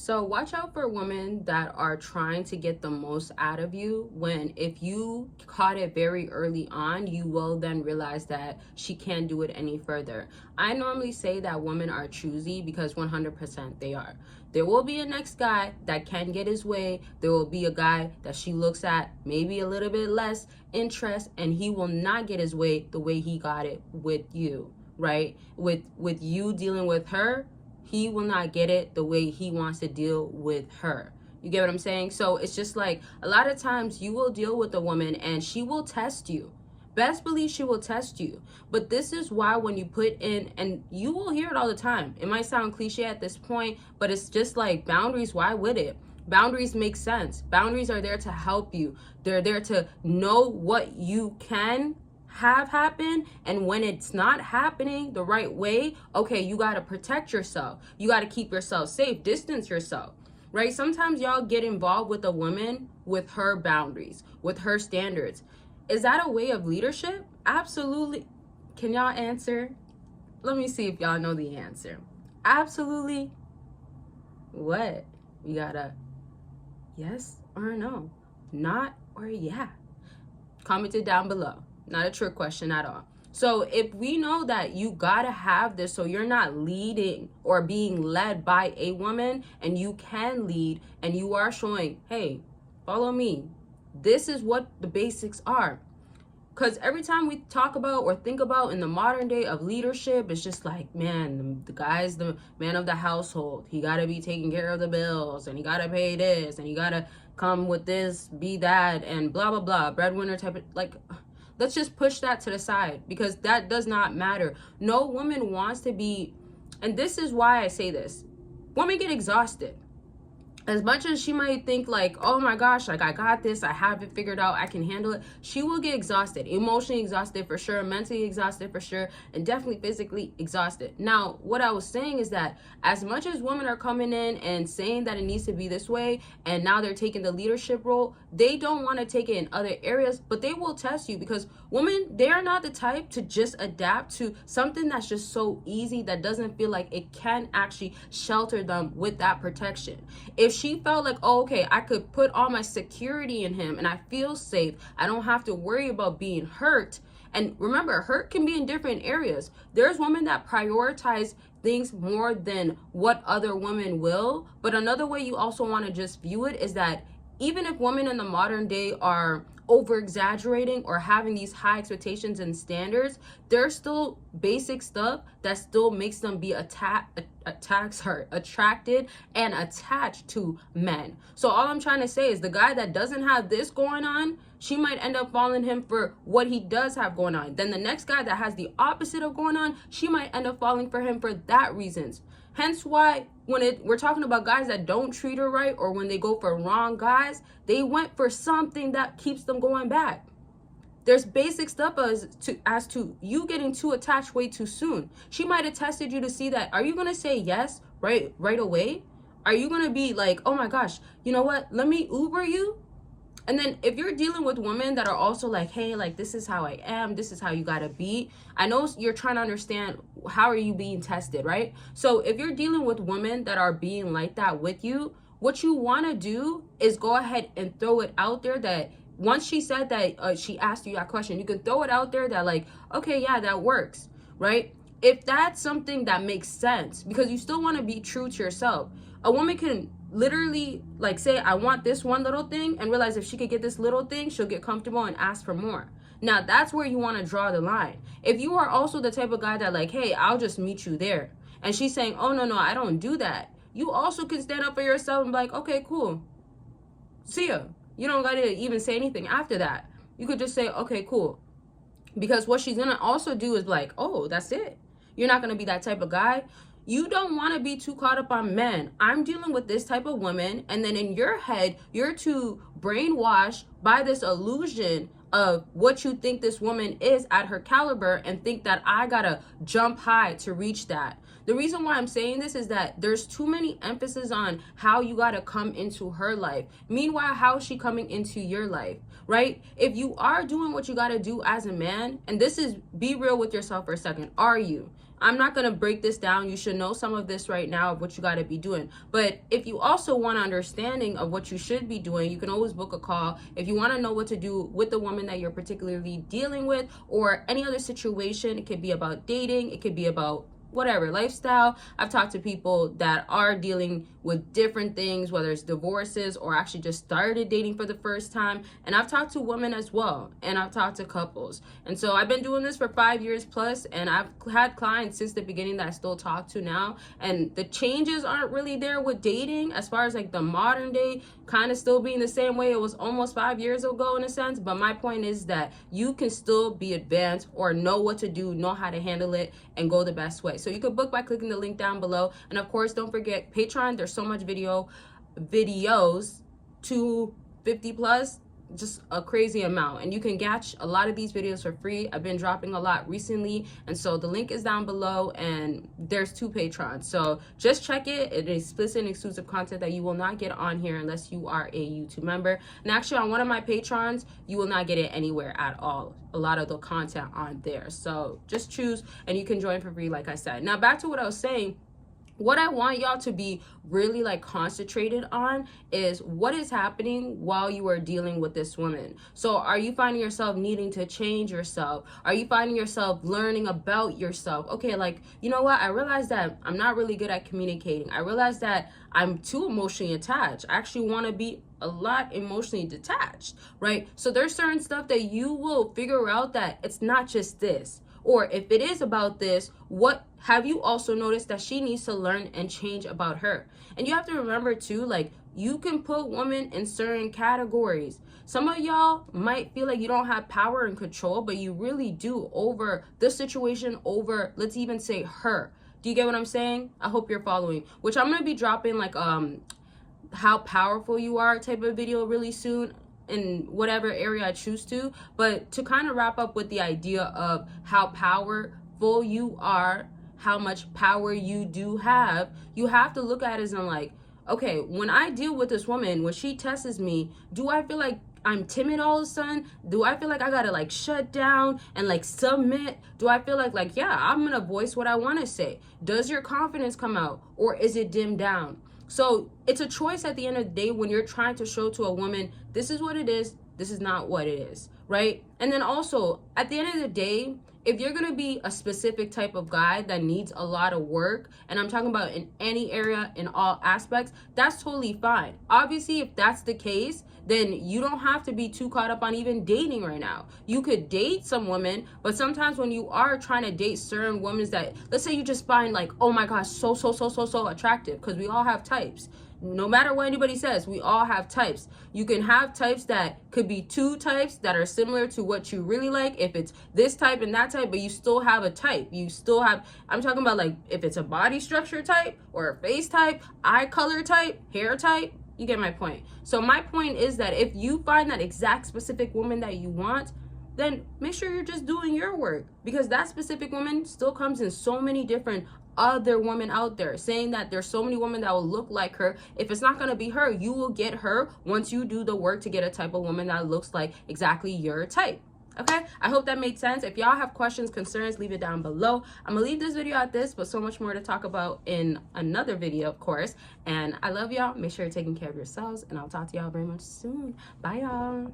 So watch out for women that are trying to get the most out of you, when if you caught it very early on, you will then realize that she can't do it any further. I normally say that women are choosy because 100% they are. There will be a next guy that can get his way. There will be a guy that she looks at maybe a little bit less interest, and he will not get his way the way he got it with you, right? With you dealing with her, he will not get it the way he wants to deal with her. You get what I'm saying? So it's just like a lot of times you will deal with a woman and she will test you. Best believe she will test you. But this is why when you put in, and you will hear it all the time. It might sound cliche at this point, but it's just like boundaries. Why would it? Boundaries make sense. Boundaries are there to help you. They're there to know what you can have happen, and when it's not happening the right way, okay, you got to protect yourself. You got to keep yourself safe, distance yourself, right? Sometimes y'all get involved with a woman with her boundaries, with her standards. Is that a way of leadership? Absolutely. Can y'all answer? Let me see if y'all know the answer. Absolutely. What? You gotta yes or no, not or yeah. Comment it down below. Not a trick question at all. So if we know that you gotta have this, so you're not leading or being led by a woman, and you can lead, and you are showing, hey, follow me. This is what the basics are. Because every time we talk about or think about in the modern day of leadership, it's just like, man, the guy's the man of the household. He got to be taking care of the bills, and he got to pay this, and he got to come with this, be that, and blah, blah, blah. Breadwinner type of, like, let's just push that to the side, because that does not matter. No woman wants to be, and this is why I say this. Women get exhausted. As much as she might think like, oh my gosh, like I got this, I have it figured out, I can handle it, she will get exhausted, emotionally exhausted for sure, mentally exhausted for sure, and definitely physically exhausted. Now, what I was saying is that as much as women are coming in and saying that it needs to be this way, and now they're taking the leadership role, they don't want to take it in other areas, but they will test you, because women, they are not the type to just adapt to something that's just so easy, that doesn't feel like it can actually shelter them with that protection. If she felt like, oh, okay, I could put all my security in him and I feel safe, I don't have to worry about being hurt. And remember, hurt can be in different areas. There's women that prioritize things more than what other women will. But another way you also want to just view it is that even if women in the modern day are over exaggerating or having these high expectations and standards, there's still basic stuff that still makes them be attracted and attached to men. So all I'm trying to say is the guy that doesn't have this going on, she might end up following him for what he does have going on. Then the next guy that has the opposite of going on, she might end up falling for him for that reasons. Hence why when we're talking about guys that don't treat her right, or when they go for wrong guys, they went for something that keeps them going back. There's basic stuff as to you getting too attached way too soon. She might have tested you to see that, are you going to say yes right away? Are you going to be like, oh my gosh, you know what? Let me Uber you. And then if you're dealing with women that are also like, hey, like, this is how I am, this is how you gotta be. I know you're trying to understand how are you being tested, right? So if you're dealing with women that are being like that with you, what you wanna do is go ahead and throw it out there that once she said that, she asked you that question, you can throw it out there that like, okay, yeah, that works, right? If that's something that makes sense, because you still wanna be true to yourself. A woman can literally like say, I want this one little thing, and realize if she could get this little thing, she'll get comfortable and ask for more. Now that's where you want to draw the line. If you are also the type of guy that like, hey, I'll just meet you there, and she's saying, oh no, I don't do that, you also can stand up for yourself and be like, okay, cool, see ya. You don't gotta even say anything after that. You could just say, okay, cool. Because what she's gonna also do is like, oh, that's it. You're not gonna be that type of guy. You don't want to be too caught up on men. I'm dealing with this type of woman, and then in your head, you're too brainwashed by this illusion of what you think this woman is at her caliber, and think that I gotta jump high to reach that. The reason why I'm saying this is that there's too many emphasis on how you gotta come into her life. Meanwhile, how is she coming into your life, right? If you are doing what you gotta do as a man, and this is, be real with yourself for a second. Are you? I'm not going to break this down. You should know some of this right now of what you got to be doing. But if you also want understanding of what you should be doing, you can always book a call. If you want to know what to do with the woman that you're particularly dealing with, or any other situation, it could be about dating, it could be about whatever lifestyle. I've talked to people that are dealing with different things, whether it's divorces or actually just started dating for the first time. And I've talked to women as well, and I've talked to couples. And so I've been doing this for 5 years plus, and I've had clients since the beginning that I still talk to now. And the changes aren't really there with dating as far as like the modern day kind of still being the same way it was almost 5 years ago in a sense. But my point is that you can still be advanced or know what to do, know how to handle it, and go the best way. So you could book by clicking the link down below. And of course, don't forget Patreon. There's so much videos, 250 plus, just a crazy amount, and you can catch a lot of these videos for free. I've been dropping a lot recently, and so the link is down below, and there's 2 patrons, so just check it. It is explicit and exclusive content that you will not get on here unless you are a YouTube member. And actually, on one of my patrons, you will not get it anywhere at all. A lot of the content on there, so just choose and you can join for free, like I said. Now back to what I was saying. What I want y'all to be really like concentrated on is what is happening while you are dealing with this woman. So are you finding yourself needing to change yourself? Are you finding yourself learning about yourself? Okay, like, you know what? I realized that I'm not really good at communicating. I realized that I'm too emotionally attached. I actually want to be a lot emotionally detached, right? So there's certain stuff that you will figure out that it's not just this. Or if it is about this, what have you also noticed that she needs to learn and change about her? And you have to remember too, like, you can put women in certain categories. Some of y'all might feel like you don't have power and control, but you really do over the situation, over, let's even say, her. Do you get what I'm saying? I hope you're following, which I'm going to be dropping like how powerful you are type of video really soon, in whatever area I choose to. But to kind of wrap up with the idea of how powerful you are, how much power you do have, you have to look at it as in like, okay, when I deal with this woman, when she tests me, do I feel like I'm timid all of a sudden? Do I feel like I gotta like shut down and like submit? Do I feel like yeah, I'm gonna voice what I want to say? Does your confidence come out, or is it dimmed down? So it's a choice at the end of the day when you're trying to show to a woman, this is what it is, this is not what it is, right? And then also, at the end of the day, if you're going to be a specific type of guy that needs a lot of work, and I'm talking about in any area, in all aspects, that's totally fine. Obviously, if that's the case, then you don't have to be too caught up on even dating right now. You could date some women, but sometimes when you are trying to date certain women that, let's say you just find like, oh my gosh, so attractive, because we all have types. No matter what anybody says, we all have types. You can have types that could be 2 types that are similar to what you really like. If it's this type and that type, but you still have a type. You still have, I'm talking about like if it's a body structure type or a face type, eye color type, hair type. You get my point. So my point is that if you find that exact specific woman that you want, then make sure you're just doing your work, because that specific woman still comes in so many different other women out there. Saying that there's so many women that will look like her, if it's not going to be her, you will get her once you do the work to get a type of woman that looks like exactly your type. Okay, I hope that made sense. If y'all have questions, concerns, leave it down below. I'm gonna leave this video at this, but so much more to talk about in another video, of course. And I love y'all. Make sure you're taking care of yourselves, and I'll talk to y'all very much soon. Bye, y'all.